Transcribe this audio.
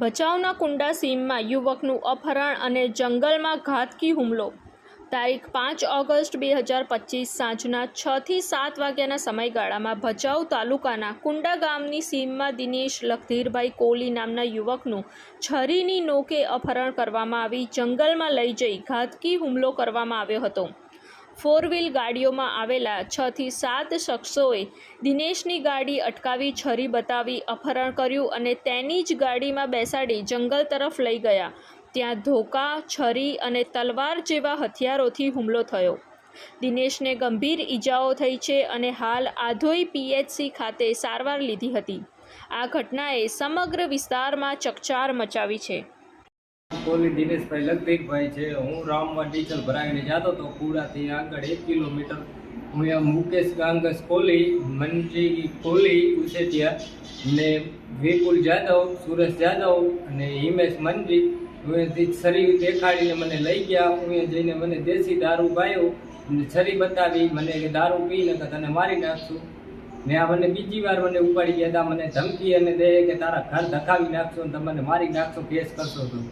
ભચાઉના કુંડા સીમમાં યુવકનું અપહરણ અને જંગલમાં ઘાતકી હુમલો. તારીખ 5 ઓગસ્ટ 2025 સાંજના 6 થી 7 વાગ્યાના સમયગાળામાં ભચાઉ તાલુકાના કુંડા ગામની સીમમાં દિનેશ લખધીરભાઈ કોલી નામના યુવકનું છરીની નોકે અપહરણ કરવામાં આવી જંગલમાં લઈ જઈ ઘાતકી હુમલો કરવામાં આવ્યો હતો. 4 વ્હીલ ગાડીઓમાં આવેલા 6 થી 7 શખ્સોએ દિનેશની ગાડી અટકાવી છરી બતાવી અપહરણ કર્યું અને તેની જ ગાડીમાં બેસાડી જંગલ તરફ લઈ ગયા. ત્યાં ધોકા, છરી અને તલવાર જેવા હથિયારોથી હુમલો થયો. દિનેશને ગંભીર ઈજાઓ થઈ છે અને હાલ આધોઈ PHC ખાતે સારવાર લીધી હતી. આ ઘટનાએ સમગ્ર વિસ્તારમાં ચકચાર મચાવી છે. કોલી દિનેશભાઈ લખધીરભાઈ છે. હું રામમાં ડીઝલ ભરાવીને જતો હતો કુડાથી આગળ 1 કિલોમીટર. હું મુકેશ ગાંગસ કોલી, મનજી કોલી ઉસેટિયા ને વિપુલ જાદવ, સુરેશ જાદવ અને હિમેશ મનજી છરી દેખાડીને મને લઈ ગયા. હું જઈને મને દેશી દારૂ પાયો, છરી બતાવી, મને કે દારૂ પીને તને મારી નાખશું. ને આ મને બીજી વાર મને ઉપાડી ગયા હતા. મને ધમકી અને દે કે તારા ઘર ધકાવી નાખશો અને તમને મારી નાખશો, કેસ કરશો. તો